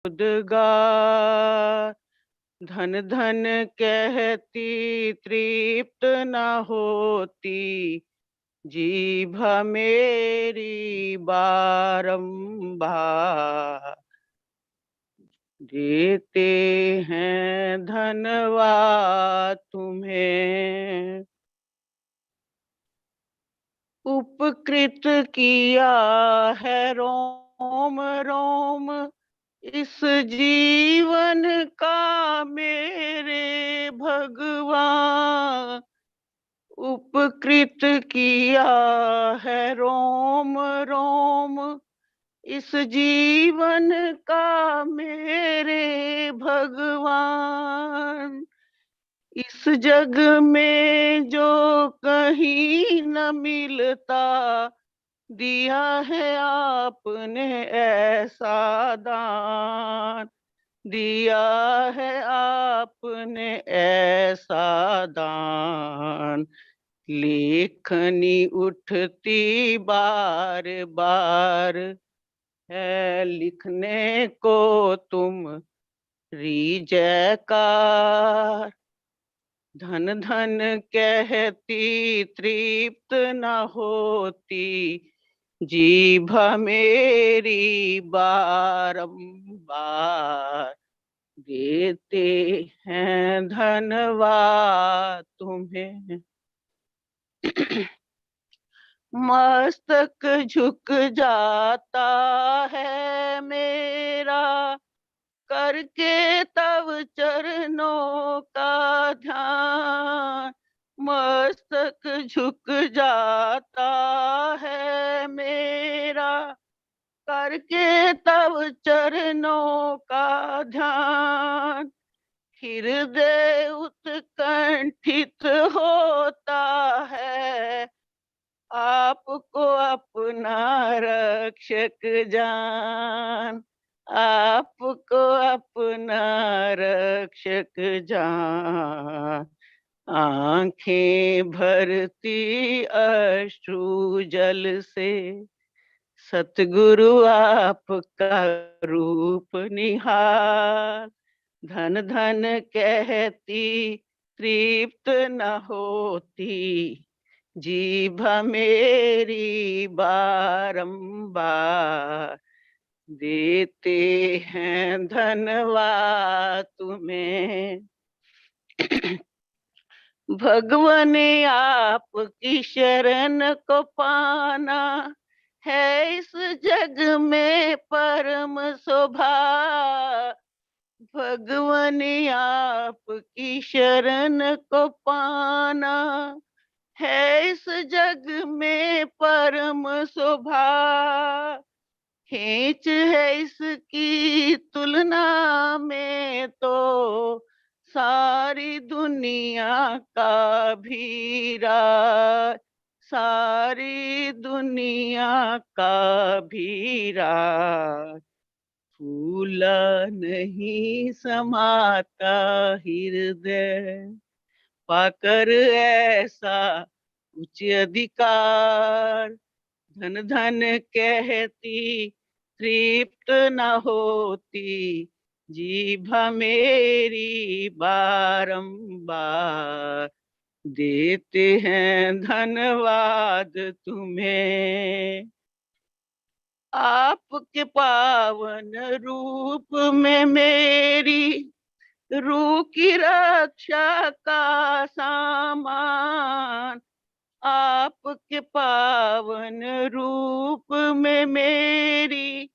उद्गार। धन धन कहती तृप्त न होती, जीभ मेरी बारंबार। देते हैं धन्यवाद तुम्हें, उपकृत किया है रोम रोम इस जीवन का मेरे भगवान। उपकृत किया है रोम रोम इस जीवन का मेरे भगवान। इस जग में जो कहीं न मिलता, दिया है आपने ऐसा दान। दिया है आपने ऐसा दान। लेखनी उठती बार बार है लिखने को तुम री जयकार। धन धन कहती तृप्त न होती, जीभ मेरी बारंबार। देते हैं धन्यवाद तुम्हें। मस्तक झुक जाता है मेरा, करके तव चरणों का ध्यान। मस्तक झुक जाता है मेरा, करके तव चरणों का ध्यान। हृदय उत्कंठित होता है, आपको अपना रक्षक जान। आपको अपना रक्षक जान। आंखें भरती अश्रु जल से, सतगुरु आपका रूप निहार। धन धन कहती तृप्त न होती, जीभ मेरी बारंबार। देते हैं धन्यवाद तुम्हें। भगवान आपकी शरण को पाना है इस जग में परम शोभा। भगवान आपकी शरण को पाना है इस जग में परम शोभा। खींच है इसकी तुलना में तो सारी दुनिया का भीरा। सारी दुनिया का भीरा। फूला नहीं समाता हृदय, पाकर ऐसा उच्च अधिकार। धन धन कहती तृप्त न होती, जीभ मेरी बारंबार। देते हैं धन्यवाद तुम्हें। आपके पावन रूप में मेरी रूह की रक्षा का सामान। आपके पावन रूप में मेरी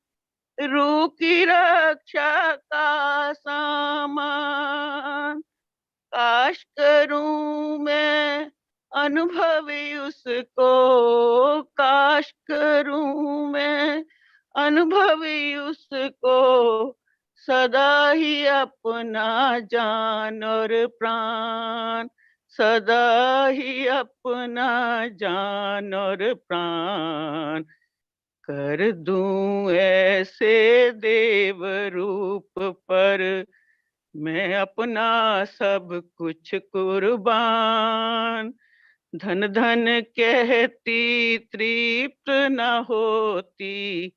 रूह की रक्षा का सामान। काश करूं मैं अनुभवी उसको, काश करूं मैं अनुभवी उसको, सदा ही अपना जान और प्राण। सदा ही अपना जान और प्राण। कर दूं ऐसे देव रूप पर मैं अपना सब कुछ कुर्बान। धन धन कहती तृप्त न होती,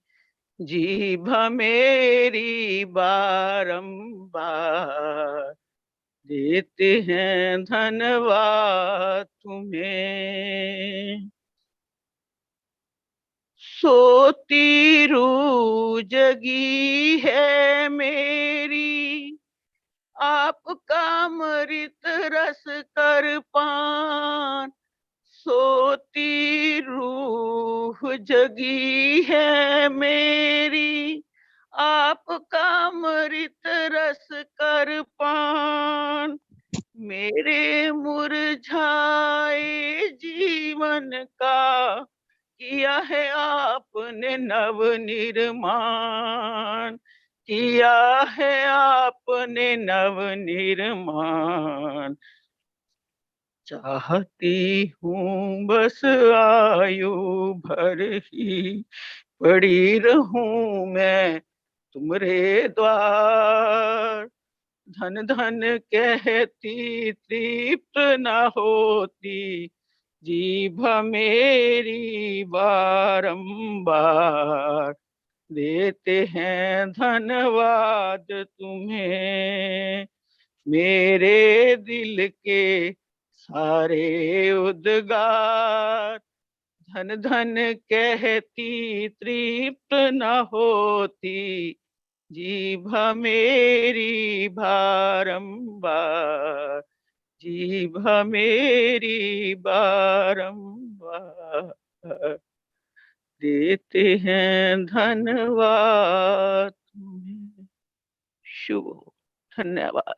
जीभ मेरी बारंबार देते हैं धन्यवाद तुम्हें। सोती रूह जगी है मेरी, आपका अमृत रस कर पान। सोती रूह जगी है मेरी, आपका अमृत रस कर पान। मेरे मुरझाए जीवन का किया है आपने नव निर्माण, किया है आपने नव निर्माण। चाहती हूँ बस आयु भर ही पड़ी रहूं मैं तुम्हारे द्वार। धन धन कहती तृप्त न होती जीभ मेरी बारंबार देते हैं धन्यवाद तुम्हें। मेरे दिल के सारे उद्गार धन धन कहती तृप्त न होती जीभ मेरी बारंबार, जीभ मेरी बारंबार देते हैं धन्यवाद तुम्हें। शुभ हो। धन्यवाद।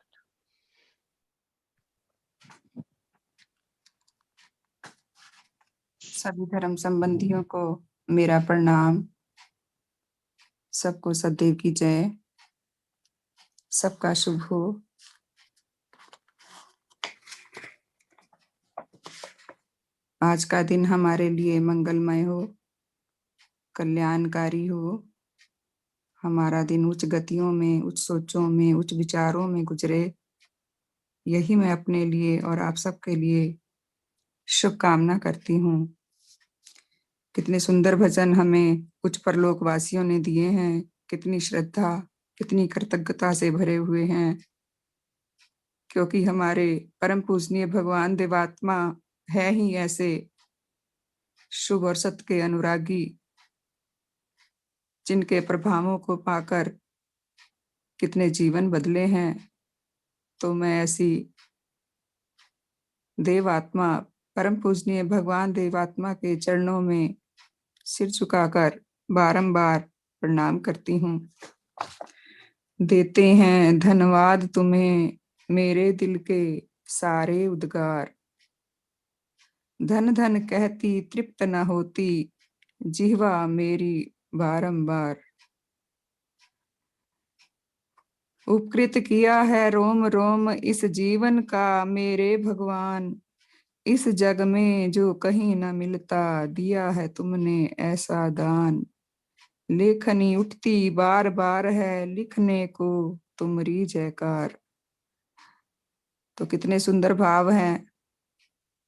सभी धर्म संबंधियों को मेरा प्रणाम। सबको सदैव की जय। सबका शुभ हो। आज का दिन हमारे लिए मंगलमय हो, कल्याणकारी हो। हमारा दिन उच्च गतियों में, उच्च सोचों में, उच्च विचारों में गुजरे, यही मैं अपने लिए और आप सबके लिए शुभकामना करती हूँ। कितने सुंदर भजन हमें उच्च परलोक वासियों ने दिए हैं, कितनी श्रद्धा, कितनी कृतज्ञता से भरे हुए हैं, क्योंकि हमारे परम पूजनीय भगवान देवात्मा है ही ऐसे शुभ और सत्य के अनुरागी, जिनके प्रभावों को पाकर कितने जीवन बदले हैं। तो मैं ऐसी देवात्मा, परम पूजनीय भगवान देवात्मा के चरणों में सिर झुकाकर बारंबार प्रणाम करती हूँ। देते हैं धन्यवाद तुम्हें मेरे दिल के सारे उद्गार। धन धन कहती तृप्त न होती जिह्वा मेरी बारंबार। उपकृत किया है रोम रोम इस जीवन का मेरे भगवान। इस जग में जो कहीं न मिलता दिया है तुमने ऐसा दान। लेखनी उठती बार बार है लिखने को तुम्हारी जयकार। तो कितने सुंदर भाव हैं,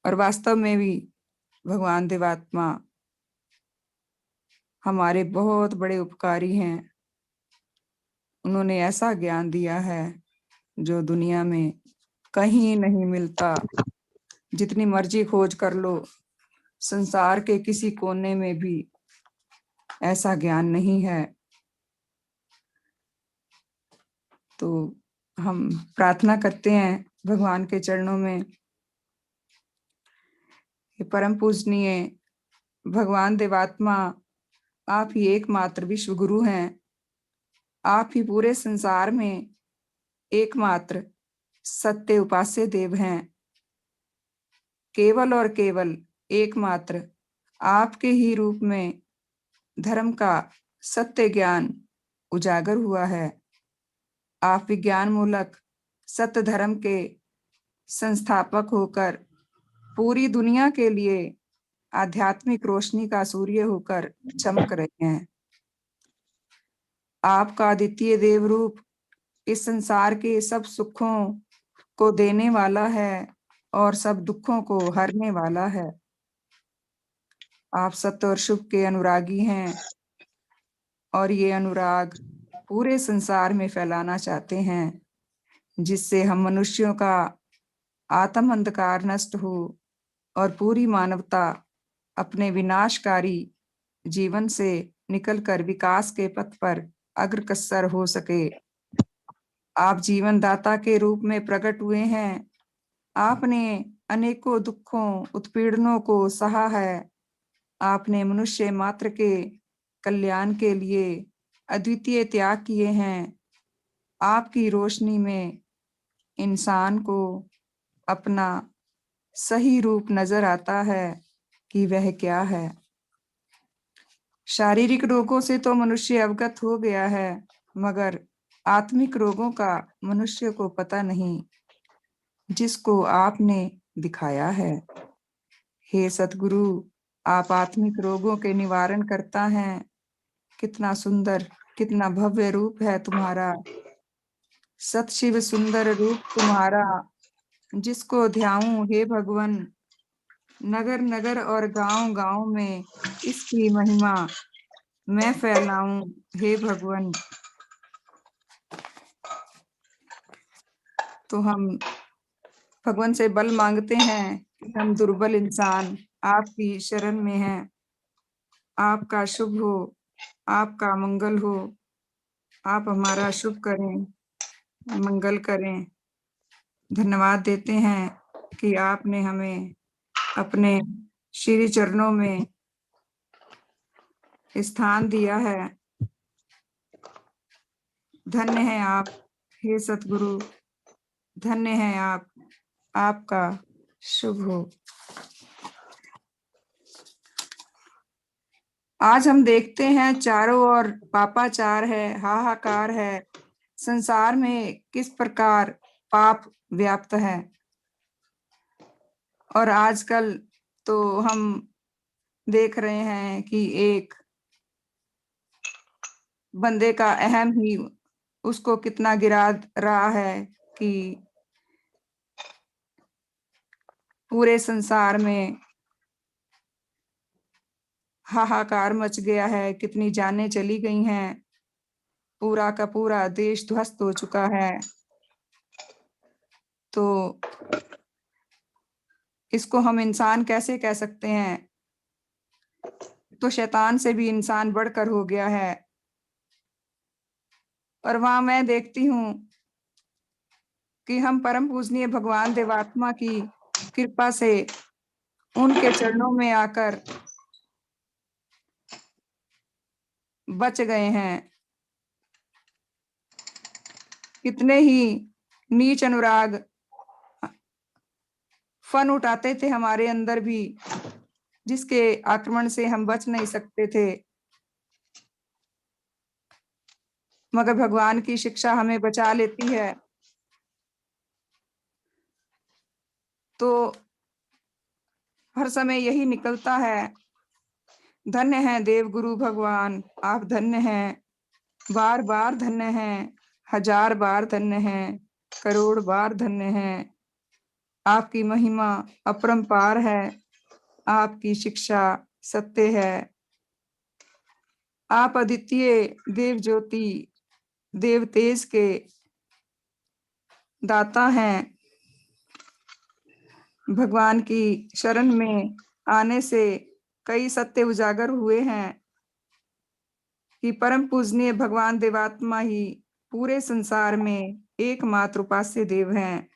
और वास्तव में भी भगवान देवात्मा हमारे बहुत बड़े उपकारी हैं। उन्होंने ऐसा ज्ञान दिया है जो दुनिया में कहीं नहीं मिलता। जितनी मर्जी खोज कर लो, संसार के किसी कोने में भी ऐसा ज्ञान नहीं है। तो हम प्रार्थना करते हैं भगवान के चरणों में, परम पूजनीय भगवान देवात्मा, आप ही एकमात्र विश्व गुरु हैं। आप ही पूरे संसार में एकमात्र सत्य उपास्य देव हैं। केवल और केवल एकमात्र आपके ही रूप में धर्म का सत्य ज्ञान उजागर हुआ है। आप विज्ञान मूलक सत्य धर्म के संस्थापक होकर पूरी दुनिया के लिए आध्यात्मिक रोशनी का सूर्य होकर चमक रहे हैं। आपका अद्वितीय देव रूप इस संसार के सब सुखों को देने वाला है और सब दुखों को हरने वाला है। आप सत्य और शुभ के अनुरागी हैं। और ये अनुराग पूरे संसार में फैलाना चाहते हैं, जिससे हम मनुष्यों का आत्म अंधकार नष्ट हो और पूरी मानवता अपने विनाशकारी जीवन से निकलकर विकास के पथ पर अग्रसर हो सके। आप जीवन दाता के रूप में प्रकट हुए हैं। आपने अनेकों दुखों उत्पीड़नों को सहा है। आपने मनुष्य मात्र के कल्याण के लिए अद्वितीय त्याग किए हैं। आपकी रोशनी में इंसान को अपना सही रूप नजर आता है कि वह क्या है। शारीरिक रोगों से तो मनुष्य अवगत हो गया है, मगर आत्मिक रोगों का मनुष्य को पता नहीं, जिसको आपने दिखाया है। हे सतगुरु, आप आत्मिक रोगों के निवारण करता है। कितना सुंदर, कितना भव्य रूप है तुम्हारा। सतशिव सुंदर रूप तुम्हारा, जिसको ध्याऊं हे भगवन, नगर नगर और गांव गांव में इसकी महिमा मैं फैलाऊं हे भगवन। तो हम भगवान से बल मांगते हैं कि हम दुर्बल इंसान आपकी शरण में हैं। आपका शुभ हो, आपका मंगल हो। आप हमारा शुभ करें, मंगल करें। धन्यवाद देते हैं कि आपने हमें अपने श्री चरणों में स्थान दिया है। धन्य है आप, हे सतगुरु, धन्य है आप। आपका शुभ हो। आज हम देखते हैं चारों ओर पापाचार है, हाहाकार है। संसार में किस प्रकार पाप व्याप्त है। और आजकल तो हम देख रहे हैं कि एक बंदे का अहम ही उसको कितना गिरा रहा है कि पूरे संसार में हाहाकार मच गया है। कितनी जानें चली गई हैं। पूरा का पूरा देश ध्वस्त हो चुका है। तो इसको हम इंसान कैसे कह सकते हैं। तो शैतान से भी इंसान बढ़कर हो गया है। और वहां मैं देखती हूँ कि हम परम पूजनीय भगवान देवात्मा की कृपा से उनके चरणों में आकर बच गए हैं। कितने ही नीच अनुराग फन उठाते थे हमारे अंदर भी, जिसके आक्रमण से हम बच नहीं सकते थे। मगर भगवान की शिक्षा हमें बचा लेती है। तो हर समय यही निकलता है। धन्य है देव गुरु भगवान, आप धन्य हैं। बार बार धन्य हैं, हजार बार धन्य हैं, करोड़ बार धन्य हैं। आपकी महिमा अपरंपार है। आपकी शिक्षा सत्य है। आप अद्वितीय देव ज्योति, देव तेज के दाता हैं। भगवान की शरण में आने से कई सत्य उजागर हुए हैं कि परम पूजनीय भगवान देवात्मा ही पूरे संसार में एकमात्र उपास्य देव हैं।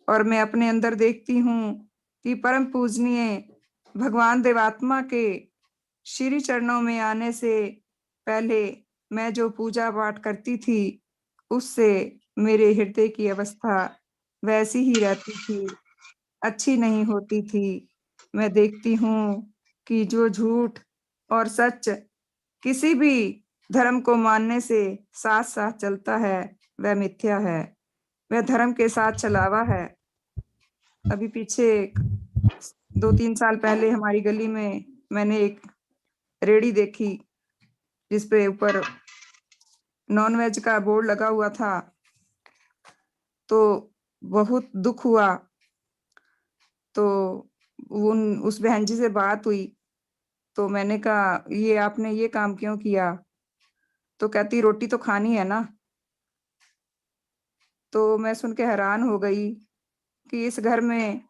और मैं अपने अंदर देखती हूँ कि परम पूजनीय भगवान देवात्मा के श्री चरणों में आने से पहले मैं जो पूजा पाठ करती थी, उससे मेरे हृदय की अवस्था वैसी ही रहती थी, अच्छी नहीं होती थी। मैं देखती हूँ कि जो झूठ और सच किसी भी धर्म को मानने से साथ साथ चलता है, वह मिथ्या है, वह धर्म के साथ चलावा है। अभी पीछे 2-3 साल पहले हमारी गली में मैंने एक रेड़ी देखी, जिसपे ऊपर नॉनवेज का बोर्ड लगा हुआ था। तो बहुत दुख हुआ। तो उस बहन जी से बात हुई, तो मैंने कहा ये आपने ये काम क्यों किया? तो कहती रोटी तो खानी है ना। तो मैं सुन के हैरान हो गई कि इस घर में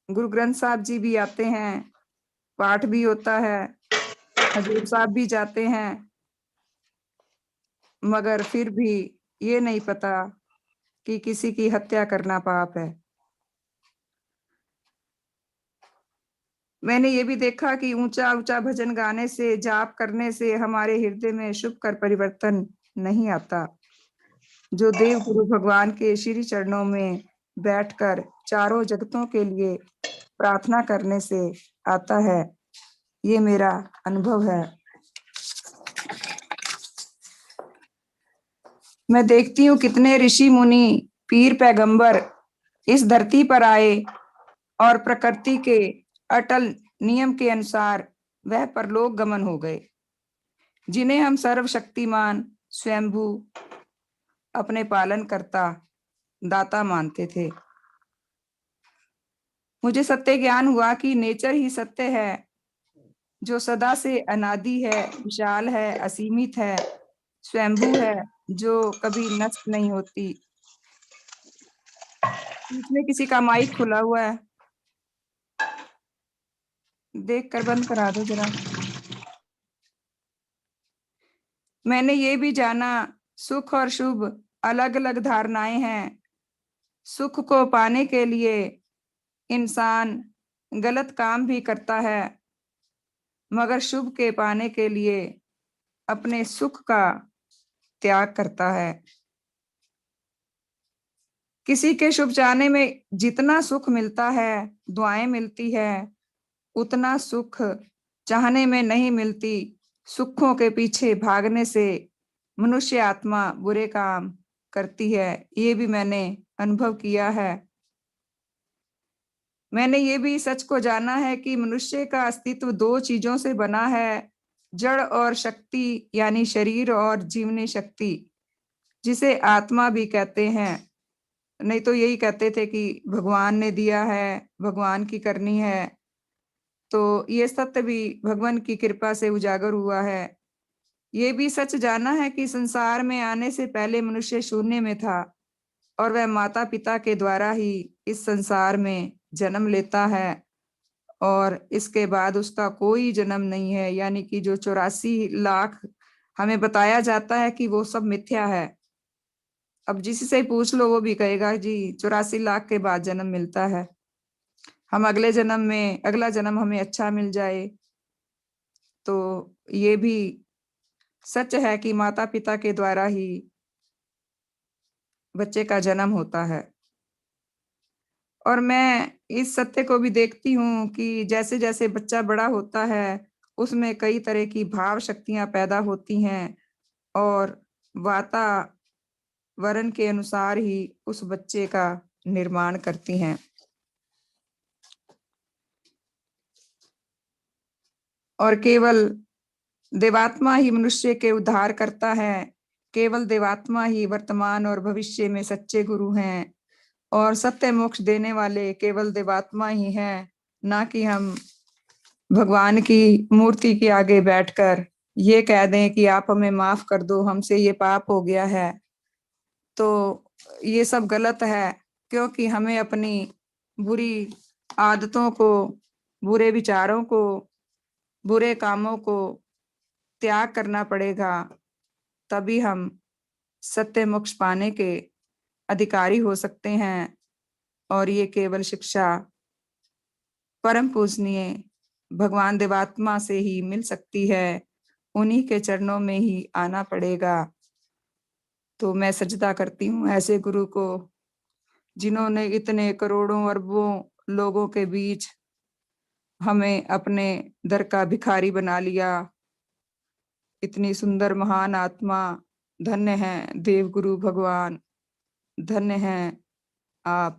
गुरु ग्रंथ साहब जी भी आते हैं, पाठ भी होता है, हजूर साहब भी जाते हैं, मगर फिर भी ये नहीं पता कि किसी की हत्या करना पाप है। मैंने ये भी देखा कि ऊंचा ऊंचा भजन गाने से, जाप करने से हमारे हृदय में शुभ कर परिवर्तन नहीं आता। जो देव गुरु भगवान के श्री चरणों में बैठकर चारों जगतों के लिए प्रार्थना करने से आता है, ये मेरा अनुभव है। मैं देखती हूँ कितने ऋषि मुनि, पीर पैगंबर इस धरती पर आए और प्रकृति के अटल नियम के अनुसार वह परलोक गमन हो गए, जिन्हें हम सर्वशक्तिमान स्वयंभू अपने पालन करता दाता मानते थे। मुझे सत्य ज्ञान हुआ कि नेचर ही सत्य है, जो सदा से अनादि है, विशाल है, असीमित है, स्वयंभू है, जो कभी नष्ट नहीं होती। इसमें किसी का माइक खुला हुआ है, देख कर बंद करा दो जरा। मैंने ये भी जाना सुख और शुभ अलग अलग धारणाएं हैं। सुख को पाने के लिए इंसान गलत काम भी करता है, मगर शुभ के पाने के लिए अपने सुख का त्याग करता है। किसी के शुभ चाहने में जितना सुख मिलता है, दुआएं मिलती है, उतना सुख चाहने में नहीं मिलती। सुखों के पीछे भागने से मनुष्य आत्मा बुरे काम करती है, ये भी मैंने अनुभव किया है। मैंने ये भी सच को जाना है कि मनुष्य का अस्तित्व दो चीजों से बना है, जड़ और शक्ति, यानी शरीर और जीवनी शक्ति, जिसे आत्मा भी कहते हैं। नहीं तो यही कहते थे कि भगवान ने दिया है, भगवान की करनी है। तो ये सत्य भी भगवान की कृपा से उजागर हुआ है। ये भी सच जाना है कि संसार में आने से पहले मनुष्य शून्य में था और वह माता पिता के द्वारा ही इस संसार में जन्म लेता है, और इसके बाद उसका कोई जन्म नहीं है। यानी कि जो 84 लाख हमें बताया जाता है कि वो सब मिथ्या है। अब जिससे पूछ लो वो भी कहेगा जी 84 लाख के बाद जन्म मिलता है, हम अगले जन्म में, अगला जन्म हमें अच्छा मिल जाए। तो ये भी सच है कि माता पिता के द्वारा ही बच्चे का जन्म होता है। और मैं इस सत्य को भी देखती हूँ कि जैसे जैसे बच्चा बड़ा होता है, उसमें कई तरह की भाव शक्तियां पैदा होती हैं और वातावरण के अनुसार ही उस बच्चे का निर्माण करती हैं। और केवल देवात्मा ही मनुष्य के उद्धार करता है। केवल देवात्मा ही वर्तमान और भविष्य में सच्चे गुरु हैं, और सत्य मोक्ष देने वाले केवल देवात्मा ही हैं, ना कि हम भगवान की मूर्ति के आगे बैठकर ये कह दें कि आप हमें माफ कर दो, हमसे ये पाप हो गया है। तो ये सब गलत है, क्योंकि हमें अपनी बुरी आदतों को, बुरे विचारों को, बुरे कामों को त्याग करना पड़ेगा, तभी हम सत्य मोक्ष पाने के अधिकारी हो सकते हैं। और ये केवल शिक्षा परम पूजनीय भगवान देवात्मा से ही मिल सकती है, उन्हीं के चरणों में ही आना पड़ेगा। तो मैं सजदा करती हूँ ऐसे गुरु को, जिन्होंने इतने करोड़ों अरबों लोगों के बीच हमें अपने दर का भिखारी बना लिया। इतनी सुंदर महान आत्मा, धन्य है देव गुरु भगवान, धन्य है आप,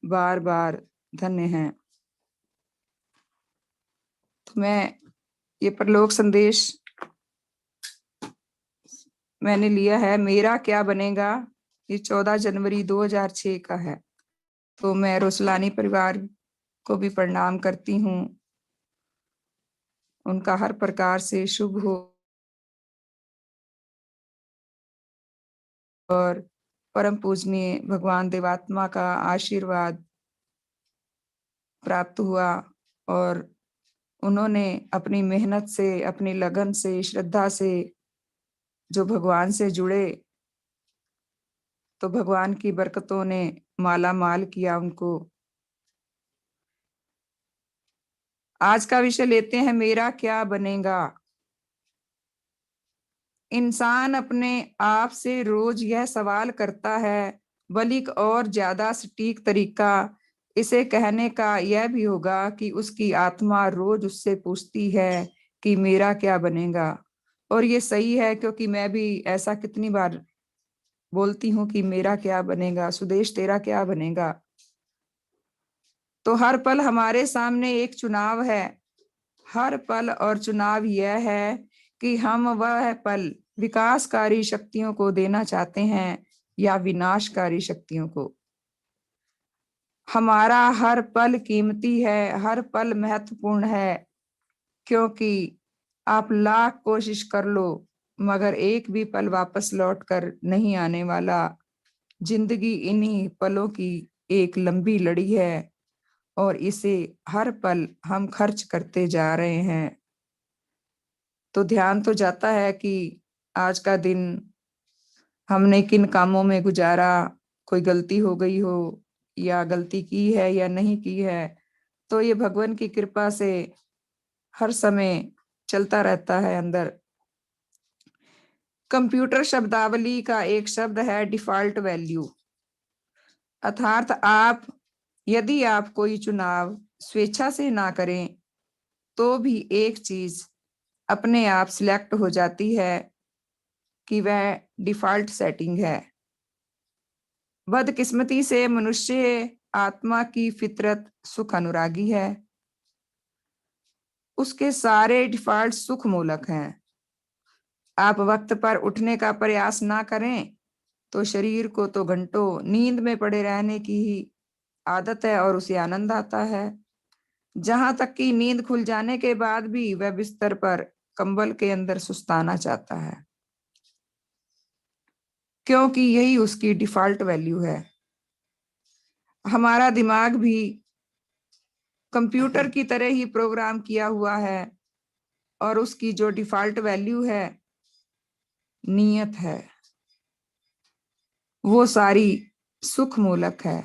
बार बार धन्य हैं। तो मैं ये परलोक संदेश मैंने लिया है, मेरा क्या बनेगा, ये 14 जनवरी 2006 का है। तो मैं रोसलानी परिवार को भी प्रणाम करती हूँ। उनका हर प्रकार से शुभ हो और परम पूजनीय भगवान देवात्मा का आशीर्वाद प्राप्त हुआ और उन्होंने अपनी मेहनत से, अपनी लगन से, श्रद्धा से जो भगवान से जुड़े, तो भगवान की बरकतों ने माला माल किया उनको। आज का विषय लेते हैं, मेरा क्या बनेगा। इंसान अपने आप से रोज यह सवाल करता है, बल्कि और ज्यादा सटीक तरीका इसे कहने का यह भी होगा कि उसकी आत्मा रोज उससे पूछती है कि मेरा क्या बनेगा। और ये सही है, क्योंकि मैं भी ऐसा कितनी बार बोलती हूँ कि मेरा क्या बनेगा, सुदेश तेरा क्या बनेगा। तो हर पल हमारे सामने एक चुनाव है, हर पल, और चुनाव यह है कि हम वह पल विकासकारी शक्तियों को देना चाहते हैं या विनाशकारी शक्तियों को। हमारा हर पल कीमती है, हर पल महत्वपूर्ण है, क्योंकि आप लाख कोशिश कर लो मगर एक भी पल वापस लौट कर नहीं आने वाला। जिंदगी इन्हीं पलों की एक लंबी लड़ी है और इसे हर पल हम खर्च करते जा रहे हैं। तो ध्यान तो जाता है कि आज का दिन हमने किन कामों में गुजारा, कोई गलती हो गई हो या गलती की है या नहीं की है, तो ये भगवान की कृपा से हर समय चलता रहता है अंदर। कंप्यूटर शब्दावली का एक शब्द है डिफॉल्ट वैल्यू, अर्थात यदि आप कोई चुनाव स्वेच्छा से ना करें तो भी एक चीज अपने आप सिलेक्ट हो जाती है कि वह डिफॉल्ट सेटिंग है। बदकिस्मती से मनुष्य आत्मा की फितरत सुख अनुरागी है, उसके सारे डिफॉल्ट सुख मूलक हैं। आप वक्त पर उठने का प्रयास ना करें तो शरीर को तो घंटों नींद में पड़े रहने की ही आदत है और उसे आनंद आता है। जहां तक कि नींद खुल जाने के बाद भी वह बिस्तर पर कंबल के अंदर सुस्ताना चाहता है, क्योंकि यही उसकी डिफॉल्ट वैल्यू है। हमारा दिमाग भी कंप्यूटर की तरह ही प्रोग्राम किया हुआ है और उसकी जो डिफॉल्ट वैल्यू है, नियत है, वो सारी सुख मूलक है।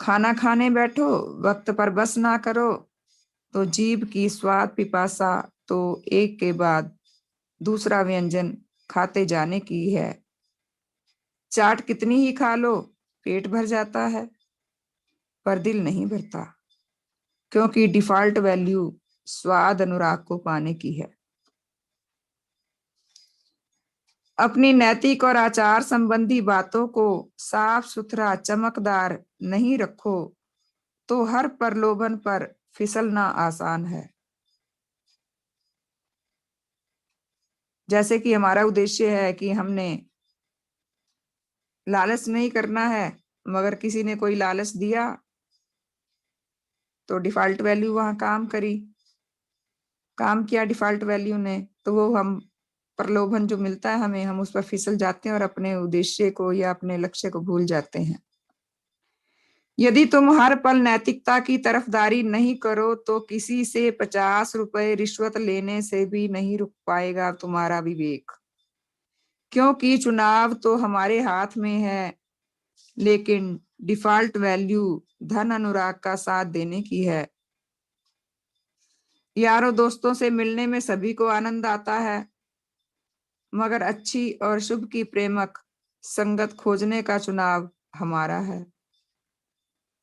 खाना खाने बैठो, वक्त पर बस ना करो तो जीभ की स्वाद पिपासा तो एक के बाद दूसरा व्यंजन खाते जाने की है। चाट कितनी ही खा लो पेट भर जाता है पर दिल नहीं भरता, क्योंकि डिफॉल्ट वैल्यू स्वाद अनुराग को पाने की है। अपनी नैतिक और आचार संबंधी बातों को साफ सुथरा चमकदार नहीं रखो तो हर प्रलोभन पर फिसलना आसान है। जैसे कि हमारा उद्देश्य है कि हमने लालच नहीं करना है, मगर किसी ने कोई लालच दिया तो डिफॉल्ट वैल्यू वहां काम करी, काम किया डिफॉल्ट वैल्यू ने, तो वो हम प्रलोभन जो मिलता है हमें, हम उस पर फिसल जाते हैं और अपने उद्देश्य को या अपने लक्ष्य को भूल जाते हैं। यदि तुम हर पल नैतिकता की तरफदारी नहीं करो तो किसी से 50 रुपए रिश्वत लेने से भी नहीं रुक पाएगा तुम्हारा विवेक, क्योंकि चुनाव तो हमारे हाथ में है, लेकिन डिफॉल्ट वैल्यू धन अनुराग का साथ देने की है। यारों दोस्तों से मिलने में सभी को आनंद आता है, मगर अच्छी और शुभ की प्रेमक संगत खोजने का चुनाव हमारा है।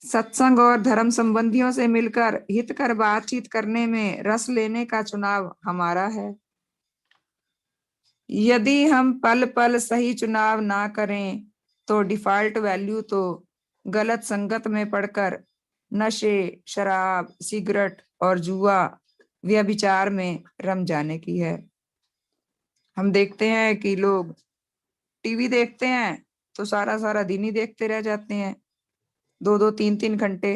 सत्संग और धर्म संबंधियों से मिलकर हितकर बातचीत करने में रस लेने का चुनाव हमारा है। यदि हम पल पल सही चुनाव ना करें तो डिफॉल्ट वैल्यू तो गलत संगत में पड़कर नशे, शराब, सिगरेट और जुआ, व्यभिचार में रम जाने की है। हम देखते हैं कि लोग टीवी देखते हैं तो सारा सारा दिन ही देखते रह जाते हैं, 2-2 3-3 घंटे।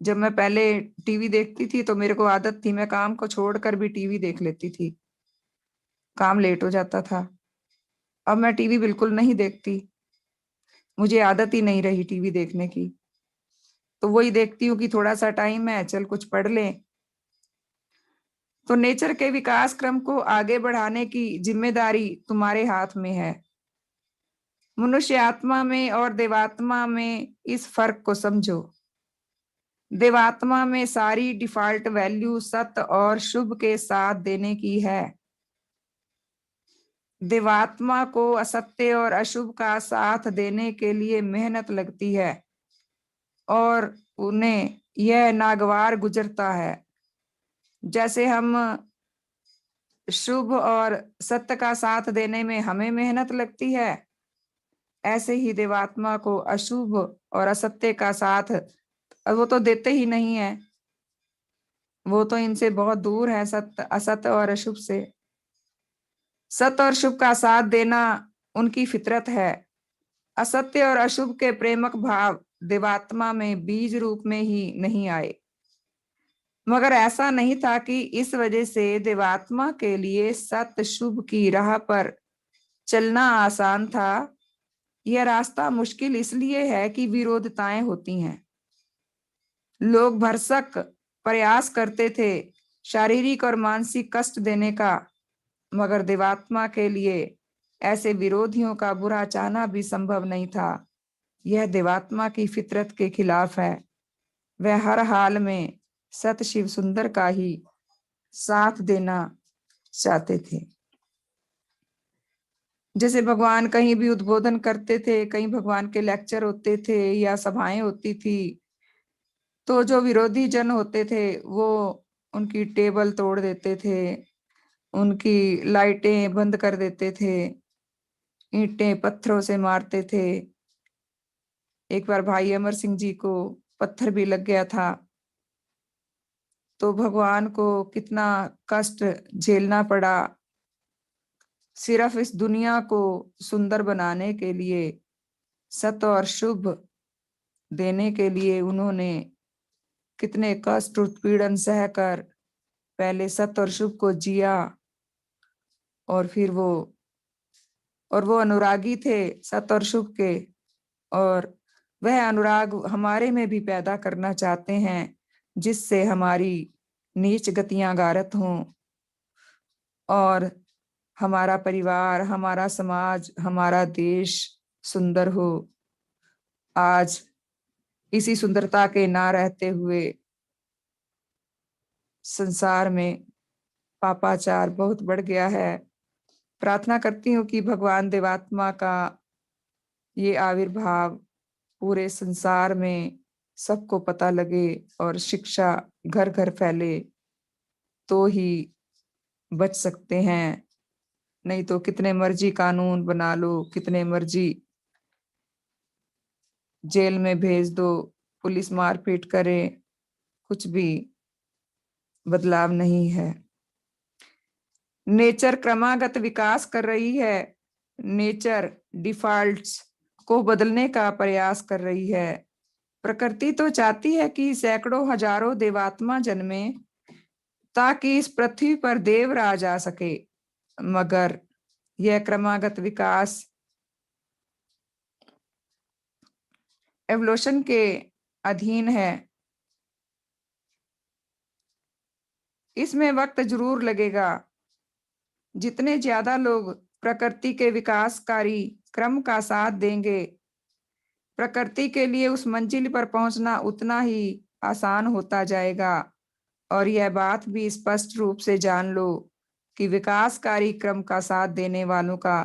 जब मैं पहले टीवी देखती थी तो मेरे को आदत थी, मैं काम को छोड़कर भी टीवी देख लेती थी, काम लेट हो जाता था। अब मैं टीवी बिल्कुल नहीं देखती, मुझे आदत ही नहीं रही टीवी देखने की। तो वही देखती हूँ कि थोड़ा सा टाइम है, चल कुछ पढ़ ले। तो नेचर के विकास क्रम को आगे बढ़ाने की जिम्मेदारी तुम्हारे हाथ में है। मनुष्य आत्मा में और देवात्मा में इस फर्क को समझो। देवात्मा में सारी डिफॉल्ट वैल्यू सत्य और शुभ के साथ देने की है। देवात्मा को असत्य और अशुभ का साथ देने के लिए मेहनत लगती है और उन्हें यह नागवार गुजरता है। जैसे हम शुभ और सत्य का साथ देने में हमें मेहनत लगती है, ऐसे ही देवात्मा को अशुभ और असत्य का साथ वो तो देते ही नहीं है, वो तो इनसे बहुत दूर है, सत्य असत्य और अशुभ से। सत्य और शुभ का साथ देना उनकी फितरत है। असत्य और अशुभ के प्रेमक भाव देवात्मा में बीज रूप में ही नहीं आए, मगर ऐसा नहीं था कि इस वजह से देवात्मा के लिए सत्य शुभ की राह पर चलना आसान था। यह रास्ता मुश्किल इसलिए है कि विरोधताएं होती हैं। लोग भरसक प्रयास करते थे शारीरिक और मानसिक कष्ट देने का, मगर देवात्मा के लिए ऐसे विरोधियों का बुरा चाहना भी संभव नहीं था। यह देवात्मा की फितरत के खिलाफ है। वह हर हाल में सत शिव सुंदर का ही साथ देना चाहते थे। जैसे भगवान कहीं भी उद्बोधन करते थे, कहीं भगवान के लेक्चर होते थे या सभाएं होती थी, तो जो विरोधी जन होते थे वो उनकी टेबल तोड़ देते थे, उनकी लाइटें बंद कर देते थे, ईंटें पत्थरों से मारते थे। एक बार भाई अमर सिंह जी को पत्थर भी लग गया था, तो भगवान को कितना कष्ट झेलना पड़ा। सिर्फ इस दुनिया को सुंदर बनाने के लिए, सत्य और शुभ देने के लिए उन्होंने कितने कष्ट उत्पीड़न सहकर पहले सत्य और शुभ को जिया, और फिर वो अनुरागी थे सत्य और शुभ के, और वह अनुराग हमारे में भी पैदा करना चाहते हैं, जिससे हमारी नीच गतियां गारत हों और हमारा परिवार, हमारा समाज, हमारा देश सुंदर हो। आज इसी सुंदरता के ना रहते हुए संसार में पापाचार बहुत बढ़ गया है। प्रार्थना करती हूँ कि भगवान देवात्मा का ये आविर्भाव पूरे संसार में सबको पता लगे और शिक्षा घर घर फैले, तो ही बच सकते हैं। नहीं तो कितने मर्जी कानून बना लो, कितने मर्जी जेल में भेज दो, पुलिस मारपीट करे, कुछ भी बदलाव नहीं है। नेचर क्रमागत विकास कर रही है। नेचर डिफॉल्ट्स को बदलने का प्रयास कर रही है। प्रकृति तो चाहती है कि सैकड़ों हजारों देवात्मा जन्मे ताकि इस पृथ्वी पर देव राज आ सके, मगर यह क्रमागत विकास एवोल्यूशन के अधीन है। इसमें वक्त जरूर लगेगा। जितने ज्यादा लोग प्रकृति के विकासकारी क्रम का साथ देंगे, प्रकृति के लिए उस मंजिल पर पहुंचना उतना ही आसान होता जाएगा। और यह बात भी स्पष्ट रूप से जान लो कि विकासकारी क्रम का साथ देने वालों का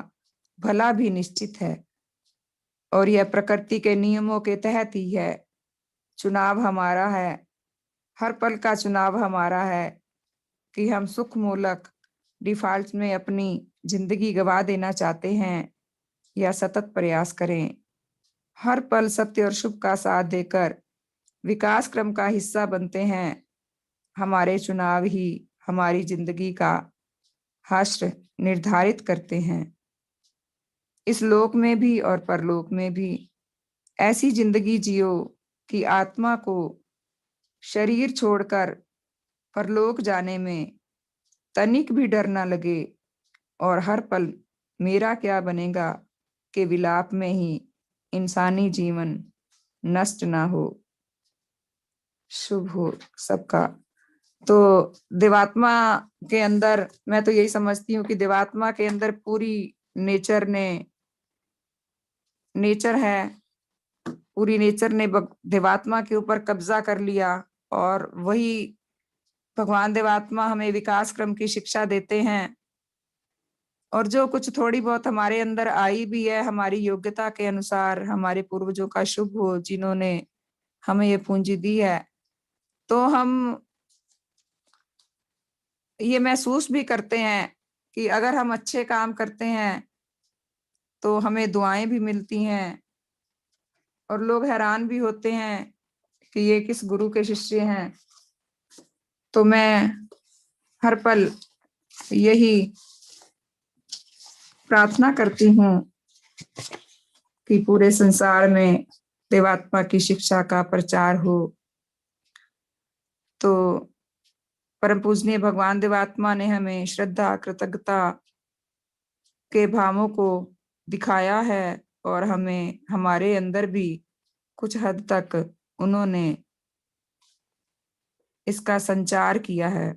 भला भी निश्चित है, और यह प्रकृति के नियमों के तहत ही है। चुनाव हमारा है, हर पल का चुनाव हमारा है कि हम सुख मूलक डिफॉल्ट में अपनी जिंदगी गवा देना चाहते हैं या सतत प्रयास करें। हर पल सत्य और शुभ का साथ देकर विकास क्रम का हिस्सा बनते हैं। हमारे चुनाव ही हमारी जिंदगी का हश्र निर्धारित करते हैं। इस लोक में भी और परलोक में भी ऐसी जिंदगी जियो कि आत्मा को शरीर छोड़कर परलोक जाने में तनिक भी डर ना लगे और हर पल मेरा क्या बनेगा के विलाप में ही इंसानी जीवन नष्ट ना हो। शुभ हो सबका। तो देवात्मा के अंदर मैं तो यही समझती हूँ कि देवात्मा के अंदर पूरी नेचर है, पूरी नेचर ने देवात्मा के ऊपर कब्जा कर लिया और वही भगवान देवात्मा हमें विकास क्रम की शिक्षा देते हैं। और जो कुछ थोड़ी बहुत हमारे अंदर आई भी है हमारी योग्यता के अनुसार, हमारे पूर्वजों का शुभ हो जिन्होंने हमें ये पूंजी दी है, तो हम ये महसूस भी करते हैं कि अगर हम अच्छे काम करते हैं तो हमें दुआएं भी मिलती हैं और लोग हैरान भी होते हैं कि ये किस गुरु के शिष्य हैं। तो मैं हर पल यही प्रार्थना करती हूँ कि पूरे संसार में देवात्मा की शिक्षा का प्रचार हो। तो परम पूजनीय भगवान देवात्मा ने हमें श्रद्धा कृतज्ञता के भावों को दिखाया है और हमें हमारे अंदर भी कुछ हद तक उन्होंने इसका संचार किया है।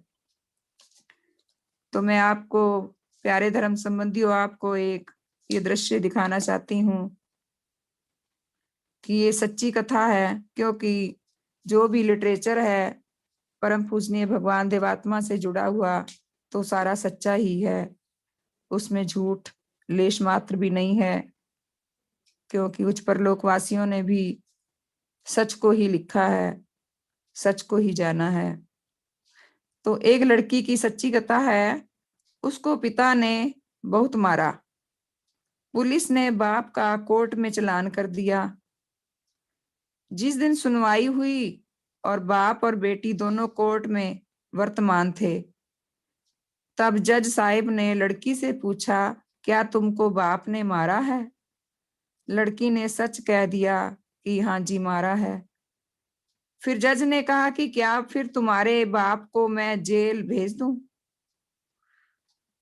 तो मैं आपको प्यारे धर्म संबंधियों आपको एक ये दृश्य दिखाना चाहती हूँ कि ये सच्ची कथा है, क्योंकि जो भी लिटरेचर है परम पूजनीय भगवान देवात्मा से जुड़ा हुआ तो सारा सच्चा ही है, उसमें झूठ लेश मात्र भी नहीं है, क्योंकि उच्च परलोकवासियों ने भी सच को ही लिखा है, सच को ही जाना है। तो एक लड़की की सच्ची कथा है, उसको पिता ने बहुत मारा, पुलिस ने बाप का कोर्ट में चालान कर दिया। जिस दिन सुनवाई हुई और बाप और बेटी दोनों कोर्ट में वर्तमान थे, तब जज साहिब ने लड़की से पूछा, क्या तुमको बाप ने मारा है? लड़की ने सच कह दिया कि हाँ जी मारा है। फिर जज ने कहा कि क्या फिर तुम्हारे बाप को मैं जेल भेज दूं?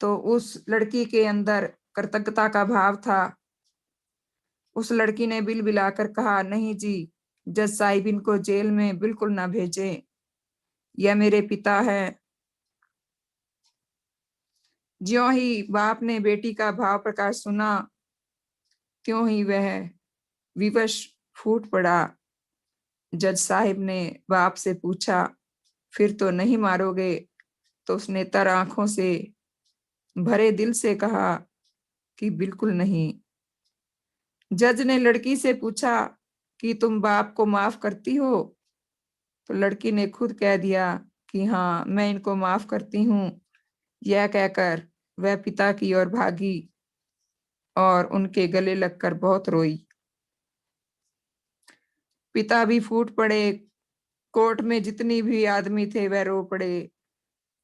तो उस लड़की के अंदर कृतज्ञता का भाव था। उस लड़की ने बिल बिलाकर कहा, नहीं जी जज साहिब, इनको जेल में बिल्कुल ना भेजे, यह मेरे पिता है। ज्यों ही बाप ने बेटी का भाव प्रकाश सुना, त्यों ही वह विवश फूट पड़ा। जज साहिब ने बाप से पूछा, फिर तो नहीं मारोगे? तो उसने तर आंखों से भरे दिल से कहा कि बिल्कुल नहीं। जज ने लड़की से पूछा कि तुम बाप को माफ करती हो? तो लड़की ने खुद कह दिया कि हाँ मैं इनको माफ करती हूँ। यह कहकर वह पिता की ओर भागी और उनके गले लगकर बहुत रोई। पिता भी फूट पड़े, कोर्ट में जितनी भी आदमी थे वह रो पड़े,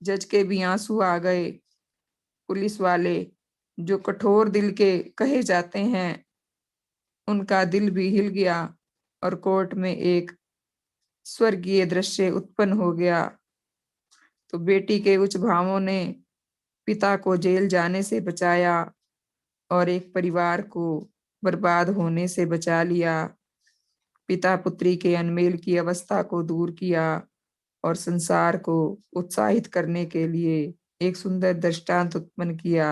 जज के भी आंसू आ गए। पुलिस वाले जो कठोर दिल के कहे जाते हैं, उनका दिल भी हिल गया और कोर्ट में एक स्वर्गीय दृश्य उत्पन्न हो गया। तो बेटी के उच्च भावों ने पिता को जेल जाने से बचाया और एक परिवार को बर्बाद होने से बचा लिया। पिता पुत्री के अनमेल की अवस्था को दूर किया और संसार को उत्साहित करने के लिए एक सुंदर दृष्टांत उत्पन्न किया।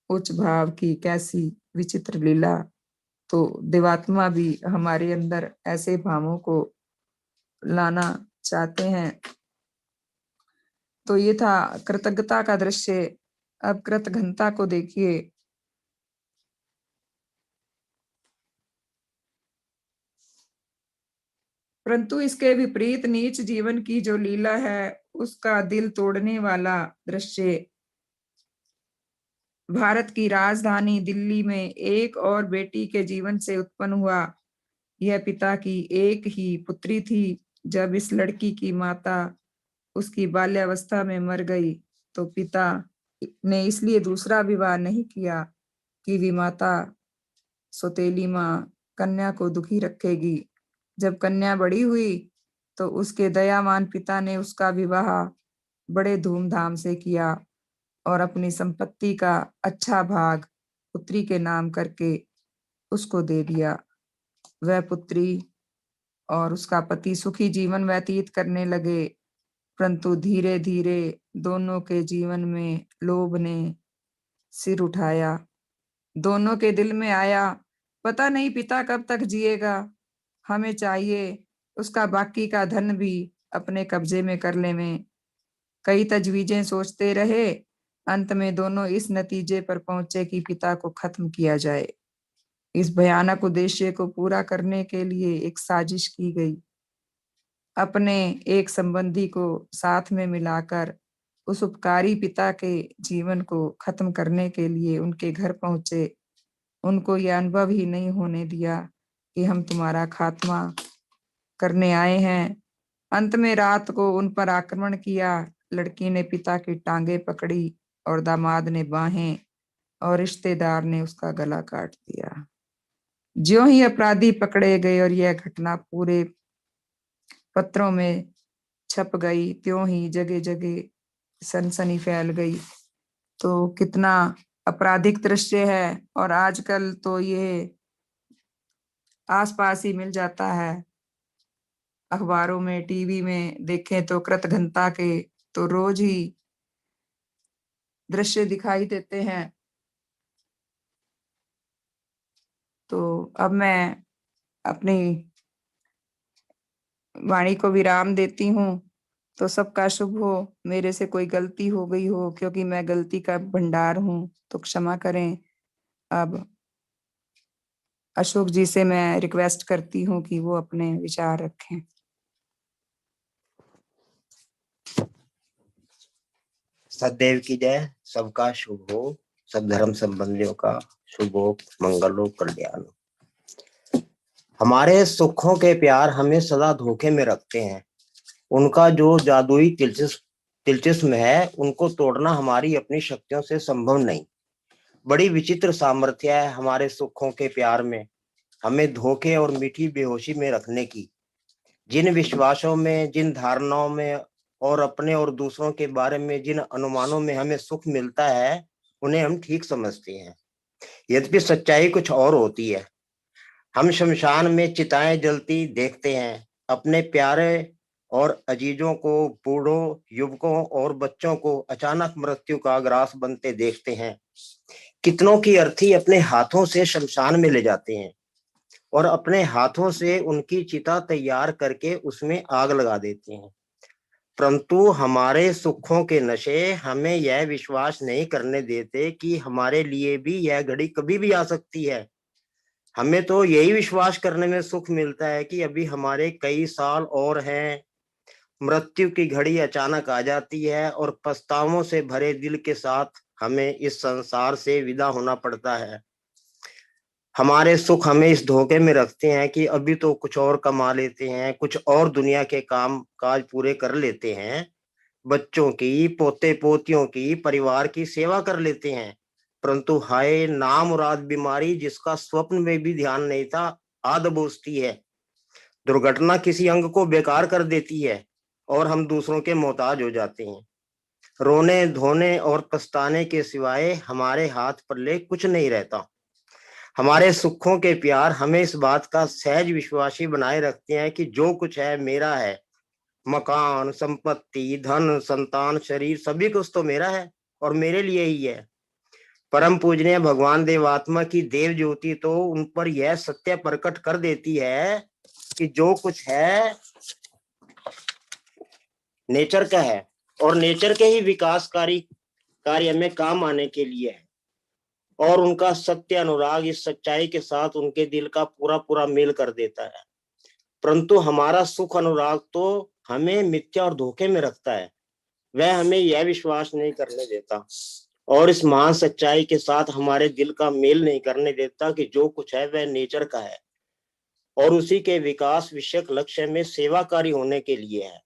उच्च भाव की कैसी विचित्र लीला। तो देवात्मा भी हमारे अंदर ऐसे भावों को लाना चाहते हैं। तो ये था कृतज्ञता का दृश्य। अब कृतघ्नता को देखिए। परंतु इसके विपरीत नीच जीवन की जो लीला है, उसका दिल तोड़ने वाला दृश्य भारत की राजधानी दिल्ली में एक और बेटी के जीवन से उत्पन्न हुआ। यह पिता की एक ही पुत्री थी। जब इस लड़की की माता उसकी बाल्यावस्था में मर गई, तो पिता ने इसलिए दूसरा विवाह नहीं किया कि विमाता सौतेली माँ कन्या को दुखी रखेगी। जब कन्या बड़ी हुई तो उसके दयावान पिता ने उसका विवाह बड़े धूमधाम से किया और अपनी संपत्ति का अच्छा भाग पुत्री के नाम करके उसको दे दिया। वह पुत्री और उसका पति सुखी जीवन व्यतीत करने लगे, परंतु धीरे धीरे दोनों के जीवन में लोभ ने सिर उठाया। दोनों के दिल में आया, पता नहीं पिता कब तक जिएगा, हमें चाहिए उसका बाकी का धन भी अपने कब्जे में कर ले। में कई तजवीजें सोचते रहे, अंत में दोनों इस नतीजे पर पहुंचे कि पिता को खत्म किया जाए। इस भयानक उद्देश्य को पूरा करने के लिए एक साजिश की गई। अपने एक संबंधी को साथ में मिलाकर उस उपकारी पिता के जीवन को खत्म करने के लिए उनके घर पहुंचे। उनको यह अनुभव ही नहीं होने दिया कि हम तुम्हारा खात्मा करने आए हैं। अंत में रात को उन पर आक्रमण किया। लड़की ने पिता की टांगे पकड़ी और दामाद ने बाहें, और रिश्तेदार ने उसका गला काट दिया। ज्यों ही अपराधी पकड़े गए और यह घटना पूरे पत्रों में छप गई, त्यों ही जगह जगह सनसनी फैल गई। तो कितना आपराधिक दृश्य है, और आजकल तो ये आसपास ही मिल जाता है। अखबारों में, टीवी में देखें तो कृतघ्नता के तो रोज ही दृश्य दिखाई देते हैं। तो अब मैं अपनी वाणी को विराम देती हूँ। तो सबका शुभ हो। मेरे से कोई गलती हो गई हो, क्योंकि मैं गलती का भंडार हूँ, तो क्षमा करें। अब अशोक जी से मैं रिक्वेस्ट करती हूँ कि वो अपने विचार रखें। सदैव की जय। सबका शुभ हो, सब धर्म संबंधियों का शुभ हो, मंगल हो, कल्याण हो। हमारे सुखों के प्यार हमें सदा धोखे में रखते हैं। उनका जो जादुई दिलचस्प है, उनको तोड़ना हमारी अपनी शक्तियों से संभव नहीं। बड़ी विचित्र सामर्थ्य है हमारे सुखों के प्यार में, हमें धोखे और मीठी बेहोशी में रखने की। जिन विश्वासों में, जिन धारणाओं में और अपने और दूसरों के बारे में जिन अनुमानों में हमें सुख मिलता है, उन्हें हम ठीक समझते हैं। यद्यपि सच्चाई कुछ और होती है। हम शमशान में चिताएं जलती देखते हैं, अपने प्यारे और अजीजों को, बूढ़ों, युवकों और बच्चों को अचानक मृत्यु का ग्रास बनते देखते हैं। कितनों की अर्थी अपने हाथों से शमशान में ले जाते हैं और अपने हाथों से उनकी चिता तैयार करके उसमें आग लगा देते हैं। परंतु हमारे सुखों के नशे हमें यह विश्वास नहीं करने देते कि हमारे लिए भी यह घड़ी कभी भी आ सकती है। हमें तो यही विश्वास करने में सुख मिलता है कि अभी हमारे कई साल और हैं। मृत्यु की घड़ी अचानक आ जाती है और पछतावों से भरे दिल के साथ हमें इस संसार से विदा होना पड़ता है। हमारे सुख हमें इस धोखे में रखते हैं कि अभी तो कुछ और कमा लेते हैं, कुछ और दुनिया के काम काज पूरे कर लेते हैं, बच्चों की, पोते पोतियों की, परिवार की सेवा कर लेते हैं। परंतु हाय नामुराद बीमारी, जिसका स्वप्न में भी ध्यान नहीं था, आ दबोचती है। दुर्घटना किसी अंग को बेकार कर देती है और हम दूसरों के मोहताज हो जाते हैं। रोने धोने और पछताने के सिवाय हमारे हाथ पल्ले कुछ नहीं रहता। हमारे सुखों के प्यार हमें इस बात का सहज विश्वासी बनाए रखते हैं कि जो कुछ है मेरा है। मकान, संपत्ति, धन, संतान, शरीर, सभी कुछ तो मेरा है और मेरे लिए ही है। परम पूजनीय भगवान देवात्मा की देव ज्योति तो उन पर यह सत्य प्रकट कर देती है कि जो कुछ है नेचर का है और नेचर के ही विकासकारी कार्य में काम आने के लिए है। और उनका सत्य अनुराग इस सच्चाई के साथ उनके दिल का पूरा पूरा मेल कर देता है। परंतु हमारा सुख अनुराग तो हमें मिथ्या और धोखे में रखता है। वह हमें यह विश्वास नहीं करने देता और इस महान सच्चाई के साथ हमारे दिल का मेल नहीं करने देता कि जो कुछ है वह नेचर का है और उसी के विकास विषयक लक्ष्य में सेवाकारी होने के लिए है।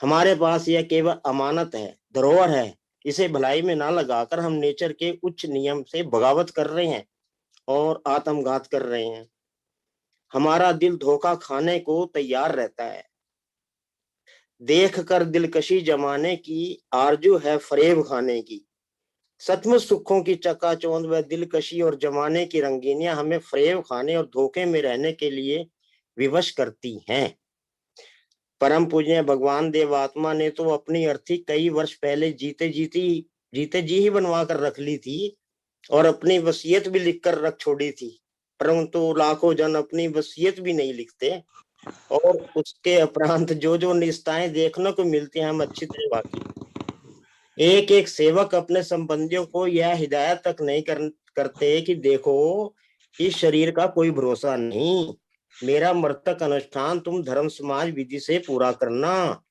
हमारे पास यह केवल अमानत है, धरोहर है। इसे भलाई में ना लगाकर हम नेचर के उच्च नियम से बगावत कर रहे हैं और आत्मघात कर रहे हैं। हमारा दिल धोखा खाने को तैयार रहता है। देख कर दिलकशी जमाने की, आरजू है फरेब खाने की। सचमुच सुखों की चकाचौंध व दिलकशी और जमाने की रंगीनियां हमें फरेब खाने और धोखे में रहने के लिए विवश करती हैं। परम पूज्य भगवान देवात्मा ने तो अपनी अर्थी कई वर्ष पहले जीते जी ही बनवा कर रख ली थी और अपनी वसीयत भी लिखकर रख छोड़ी थी, परंतु लाखों जन अपनी वसीयत भी नहीं लिखते और उसके उपरांत जो जो निस्ताएं देखने को मिलती हैं हम अच्छी तरह वाकिफ। एक एक सेवक अपने संबंधियों को यह हिदायत तक नहीं करते कि देखो इस शरीर का कोई भरोसा नहीं, मेरा मृतक अनुष्ठान तुम धर्म समाज विधि से पूरा करना,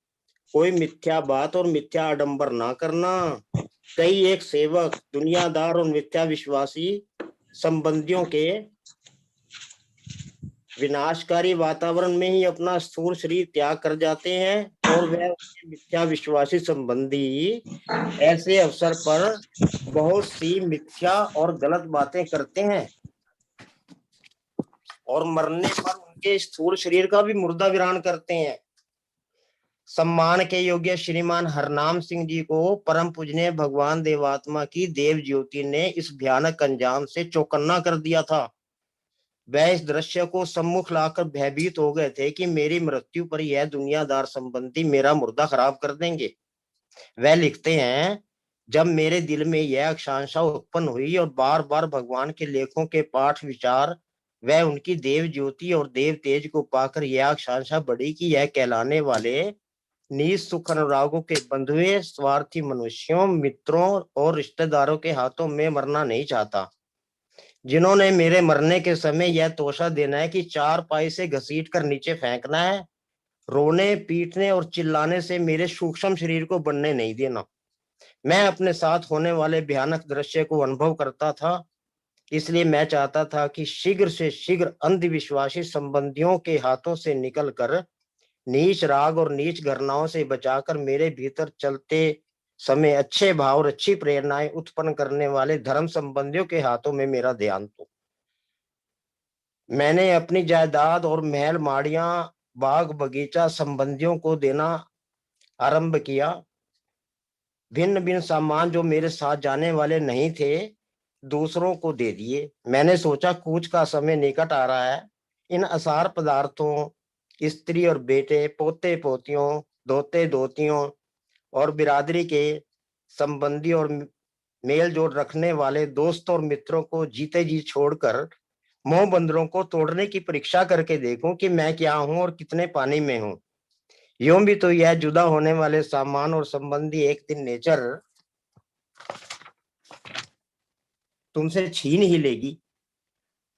कोई मिथ्या बात और मिथ्या आडंबर ना करना। कई एक सेवक दुनियादार और मिथ्या विश्वासी संबंधियों के विनाशकारी वातावरण में ही अपना स्थूल शरीर त्याग कर जाते हैं और वह मिथ्या विश्वासी संबंधी ऐसे अवसर पर बहुत सी मिथ्या और गलत बातें करते हैं और मरने पर उनके स्थूल शरीर का भी मुर्दा वीरान करते हैं। सम्मान के योग्य श्रीमान हरनाम सिंह जी को परम पूजनीय भगवान देवात्मा की देव ज्योति ने इस भयानक अंजाम से चौकन्ना कर दिया था। वह इस दृश्य को सम्मुख लाकर भयभीत हो गए थे कि मेरी मृत्यु पर यह दुनियादार संबंधी मेरा मुर्दा खराब कर देंगे। वह लिखते हैं, जब मेरे दिल में यह आकांक्षा उत्पन्न हुई और बार बार भगवान के लेखों के पाठ विचार वह उनकी देव ज्योति और देव तेज को पाकर यह आकांक्षा बढ़ी कि यह कहलाने वाले नीच सुख अनुरागों के बंधुए स्वार्थी मनुष्यों, मित्रों और रिश्तेदारों के हाथों में मरना नहीं चाहता, जिन्होंने मेरे मरने के समय यह तोषा देना है कि चार पाई से घसीट कर नीचे फेंकना है, रोने पीटने और चिल्लाने से मेरे सूक्ष्म शरीर को बनने नहीं देना। मैं अपने साथ होने वाले भयानक दृश्य को अनुभव करता था, इसलिए मैं चाहता था कि शीघ्र से शीघ्र अंधविश्वासी संबंधियों के हाथों से निकलकर नीच राग और नीच घटनाओं से बचाकर मेरे भीतर चलते समय अच्छे भाव और अच्छी प्रेरणाएं उत्पन्न करने वाले धर्म संबंधियों के हाथों में मेरा ध्यान तो मैंने अपनी जायदाद और महल माड़ियां बाग बगीचा संबंधियों को देना आरंभ किया। भिन्न भिन्न सामान जो मेरे साथ जाने वाले नहीं थे दूसरों को दे दिए। मैंने सोचा कूच का समय निकट आ रहा है, इन असार पदार्थों स्त्री और बेटे, पोते पोतियों, धोते धोतियों और बिरादरी के संबंधी और मेल जोड़ रखने वाले दोस्तों और मित्रों को जीते जी छोड़कर मोह बंदरों को तोड़ने की परीक्षा करके देखूं कि मैं क्या हूं और कितने पानी में हूं। यूं भी तो यह जुदा होने वाले सामान और संबंधी एक दिन नेचर तुमसे छीन ही लेगी।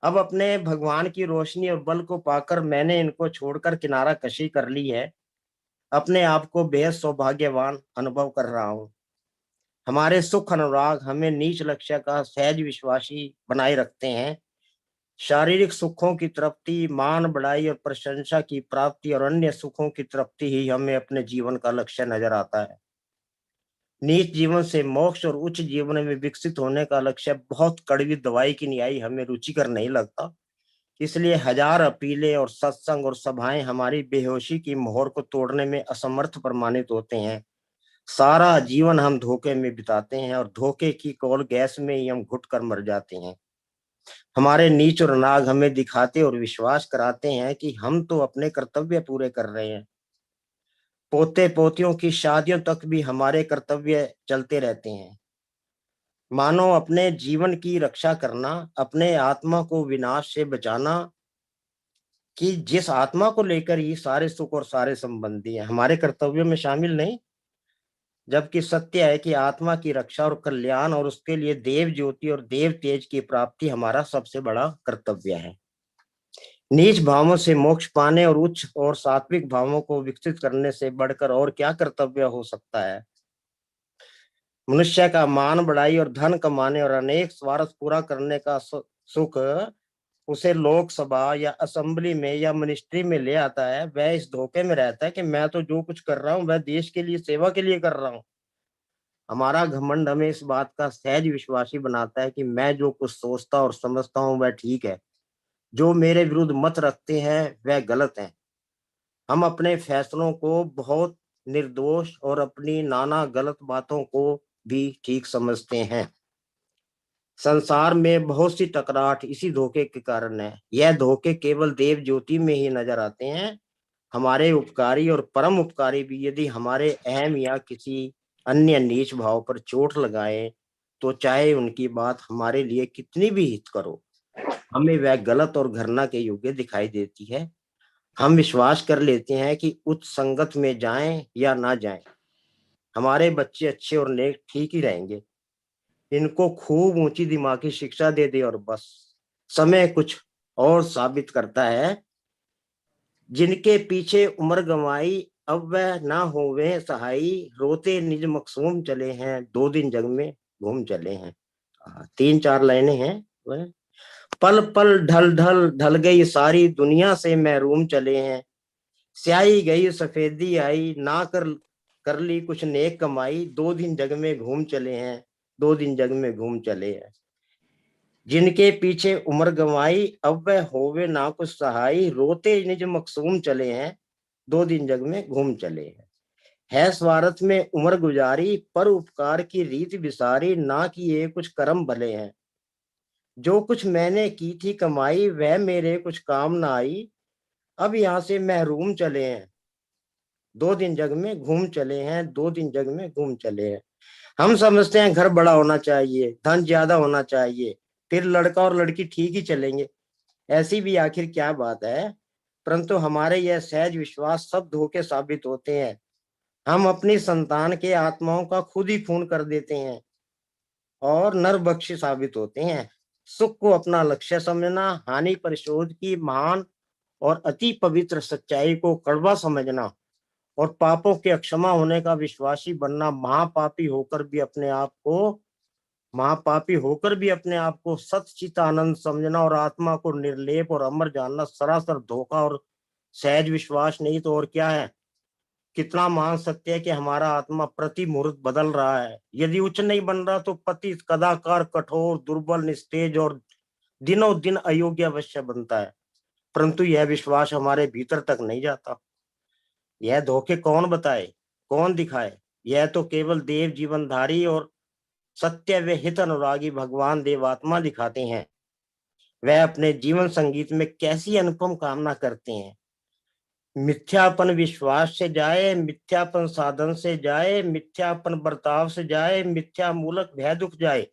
अब अपने भगवान की रोशनी और बल को पाकर मैंने इनको छोड़कर किनारा कशी कर ली है, अपने आप को बेहद सौभाग्यवान अनुभव कर रहा हूं। हमारे सुख अनुराग हमें नीच लक्ष्य का सहज विश्वासी बनाए रखते हैं। शारीरिक सुखों की तृप्ति, मान बढ़ाई और प्रशंसा की प्राप्ति और अन्य सुखों की तृप्ति ही हमें अपने जीवन का लक्ष्य नजर आता है। नीच जीवन से मोक्ष और उच्च जीवन में विकसित होने का लक्ष्य बहुत कड़वी दवाई की न्याय हमें रुचिकर नहीं लगता, इसलिए हजार अपीलें और सत्संग और सभाएं हमारी बेहोशी की मोहर को तोड़ने में असमर्थ प्रमाणित होते हैं। सारा जीवन हम धोखे में बिताते हैं और धोखे की कोल गैस में ही हम घुट कर मर जाते हैं। हमारे नीच और नाग हमें दिखाते और विश्वास कराते हैं कि हम तो अपने कर्तव्य पूरे कर रहे हैं। पोते पोतियों की शादियों तक भी हमारे कर्तव्य चलते रहते हैं। मानो अपने जीवन की रक्षा करना, अपने आत्मा को विनाश से बचाना, कि जिस आत्मा को लेकर ये सारे सुख और सारे संबंधी हैं हमारे कर्तव्यों में शामिल नहीं, जबकि सत्य है कि आत्मा की रक्षा और कल्याण और उसके लिए देव ज्योति और देव तेज की प्राप्ति हमारा सबसे बड़ा कर्तव्य है। नीच भावों से मोक्ष पाने और उच्च और सात्विक भावों को विकसित करने से बढ़कर और क्या कर्तव्य हो सकता है। मनुष्य का मान बढ़ाई और धन कमाने और अनेक स्वार्थ पूरा करने का सुख उसे लोकसभा या असेंबली में या मिनिस्ट्री में ले आता है। वह इस धोखे में रहता है कि मैं तो जो कुछ कर रहा हूं वह देश के लिए, सेवा के लिए कर रहा हूं। हमारा घमंड हमें इस बात का सहज विश्वासी बनाता है कि मैं जो कुछ सोचता और समझता हूं वह ठीक है, जो मेरे विरुद्ध मत रखते हैं वह गलत है। हम अपने फैसलों को बहुत निर्दोष और अपनी नाना गलत बातों को भी ठीक समझते हैं। संसार में बहुत सी टकराहट इसी धोखे के कारण है। यह धोखे केवल देव ज्योति में ही नजर आते हैं। हमारे उपकारी और परम उपकारी भी यदि हमारे अहम या किसी अन्य नीच भाव पर चोट लगाए तो चाहे उनकी बात हमारे लिए कितनी भी हित करो, हमें वह गलत और घृणा के योग्य दिखाई देती है। हम विश्वास कर लेते हैं कि उच्च संगत में जाएं या ना जाएं, हमारे बच्चे अच्छे और नेक ठीक ही रहेंगे। इनको खूब ऊंची दिमागी शिक्षा दे दे और बस। समय कुछ और साबित करता है। जिनके पीछे उम्र गंवाई अब वह ना होवे सहाई, रोते निज मकसूम चले हैं, 2 दिन जग में घूम चले हैं। 3-4 लाइनें हैं वह। पल पल ढल ढल ढल गई सारी दुनिया से महरूम चले हैं, स्याही गई सफेदी आई ना कर ली कुछ नेक कमाई, 2 दिन जग में घूम चले हैं, 2 दिन जग में घूम चले हैं। जिनके पीछे उम्र गंवाई अब वह होवे ना कुछ सहाई, रोते निज मकसूम चले हैं, 2 दिन जग में घूम चले हैं। है स्वार्थ में उम्र गुजारी पर उपकार की रीत विसारी, ना किए कुछ कर्म भले हैं। जो कुछ मैंने की थी कमाई वह मेरे कुछ काम ना आई, अब यहाँ से महरूम चले हैं, 2 दिन जग में घूम चले हैं, 2 दिन जग में घूम चले हैं। हम समझते हैं घर बड़ा होना चाहिए, धन ज्यादा होना चाहिए, फिर लड़का और लड़की ठीक ही चलेंगे। ऐसी भी आखिर क्या बात है। परंतु हमारे यह सहज विश्वास सब धोखे साबित होते हैं। हम अपनी संतान के आत्माओं का खुद ही खून कर देते हैं और नरभक्षी साबित होते हैं। सुख को अपना लक्ष्य समझना, हानि परिशोध की महान और अति पवित्र सच्चाई को कड़वा समझना और पापों के अक्षमा होने का विश्वासी बनना, महापापी होकर भी अपने आप को सतचित आनंद समझना और आत्मा को निर्लेप और अमर जानना सरासर धोखा और सहज विश्वास नहीं तो और क्या है। कितना मान सकते हैं कि हमारा आत्मा प्रति मुहूर्त बदल रहा है। यदि उच्च नहीं बन रहा तो पति कदाकार, कठोर, दुर्बल, निस्तेज और दिनों दिन अयोग्य अवश्य बनता है। परंतु यह विश्वास हमारे भीतर तक नहीं जाता। यह धोखे कौन बताए, कौन दिखाए? यह तो केवल देव जीवनधारी और सत्य व हित अनुरागी भगवान देवात्मा दिखाते हैं। वह अपने जीवन संगीत में कैसी अनुपम कामना करते हैं। मिथ्यापन विश्वास से जाए, मिथ्यापन साधन से जाए, मिथ्यापन बर्ताव से जाए, मिथ्या मूलक भय दुख जाए।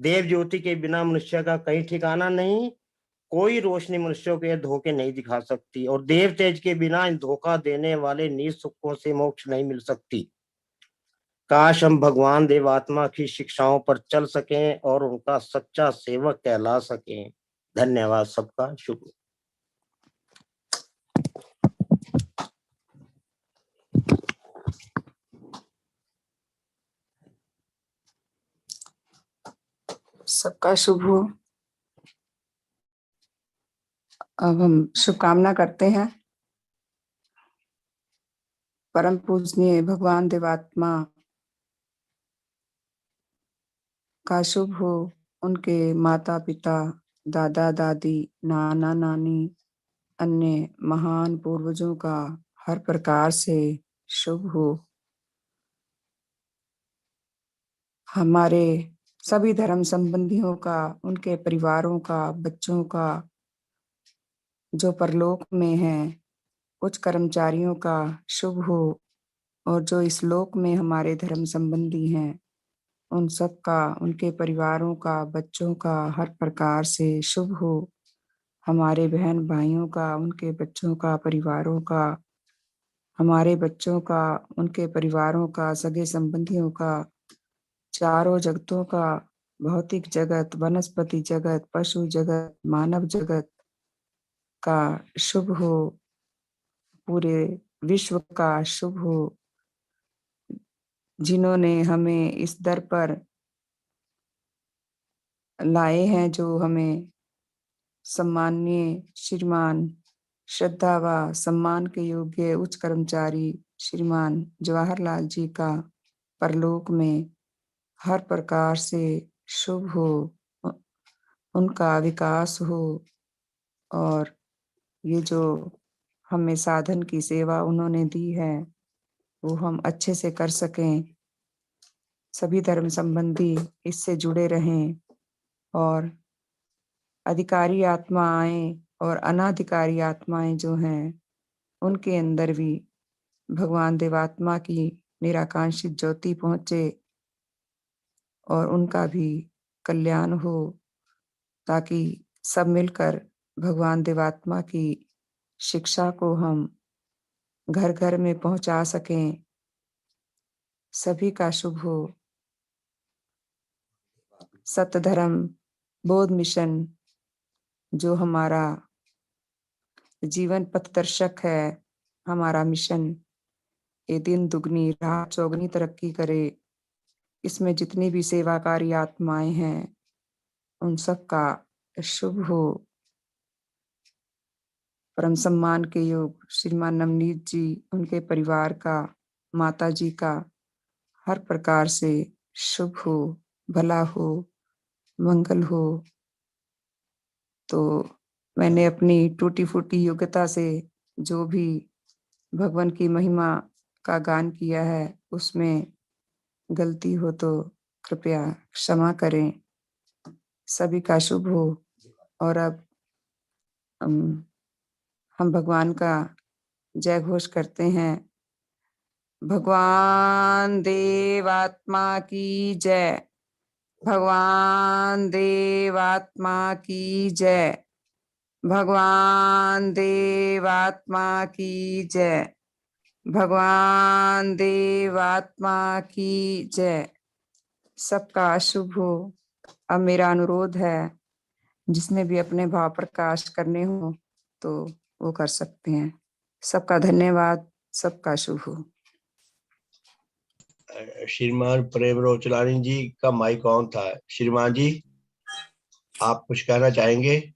देव ज्योति के बिना मनुष्य का कहीं ठिकाना नहीं। कोई रोशनी मनुष्यों के धोखे नहीं दिखा सकती और देव तेज के बिना इन धोखा देने वाले नीच सुखों से मोक्ष नहीं मिल सकती। काश हम भगवान देवात्मा की शिक्षाओं पर चल सकें और उनका सच्चा सेवक कहला सकें। धन्यवाद सबका। शुभ। सबका शुभ हो। अब हम शुभकामना करते हैं। परम पूजनीय भगवान देवात्मा का शुभ हो, उनके माता पिता, दादा दादी, नाना नानी, अन्य महान पूर्वजों का हर प्रकार से शुभ हो। हमारे सभी धर्म संबंधियों का, उनके परिवारों का, बच्चों का, जो परलोक में हैं, उच्च कर्मचारियों का शुभ हो और जो इस लोक में हमारे धर्म संबंधी हैं उन सब का, उनके परिवारों का, बच्चों का हर प्रकार से शुभ हो। हमारे बहन भाइयों का, उनके बच्चों का, परिवारों का, हमारे बच्चों का, उनके परिवारों का, सगे संबंधियों का, चारों जगतों का, भौतिक जगत, वनस्पति जगत, पशु जगत, मानव जगत का शुभ हो। पूरे विश्व का शुभ हो। जिन्होंने हमें इस दर पर लाए हैं, जो हमें सम्माननीय श्रीमान, श्रद्धा व सम्मान के योग्य उच्च कर्मचारी श्रीमान जवाहरलाल जी का परलोक में हर प्रकार से शुभ हो, उनका विकास हो और ये जो हमें साधन की सेवा उन्होंने दी है वो हम अच्छे से कर सकें, सभी धर्म संबंधी इससे जुड़े रहें और अधिकारी आत्माएं और अनाधिकारी आत्माएं जो हैं उनके अंदर भी भगवान देवात्मा की निराकांक्षित ज्योति पहुंचे और उनका भी कल्याण हो, ताकि सब मिलकर भगवान देवात्मा की शिक्षा को हम घर घर में पहुंचा सकें। सभी का शुभ हो। सत्य धर्म बोध मिशन जो हमारा जीवन पथदर्शक है, हमारा मिशन ये दिन दुगनी रात चौगनी तरक्की करे। इसमें जितनी भी सेवाकारी आत्माएं हैं उन सब का शुभ हो। परम सम्मान के योग श्रीमान नवनीत जी, उनके परिवार का, माता जी का हर प्रकार से शुभ हो, भला हो, मंगल हो। तो मैंने अपनी टूटी फूटी योग्यता से जो भी भगवान की महिमा का गान किया है उसमें गलती हो तो कृपया क्षमा करें। सभी का शुभ हो। और अब हम भगवान का जय घोष करते हैं। भगवान देवात्मा की जय, भगवान देवात्मा की जय, भगवान देवात्मा की जय, भगवान देवात्मा की जय। सबका शुभ हो। अब मेरा अनुरोध है, जिसने भी अपने भाव प्रकाश करने हो तो वो कर सकते हैं। सबका धन्यवाद। सबका शुभ हो। श्रीमान प्रेम रोचलानी जी का माइक ऑन था। श्रीमान जी, आप कुछ कहना चाहेंगे?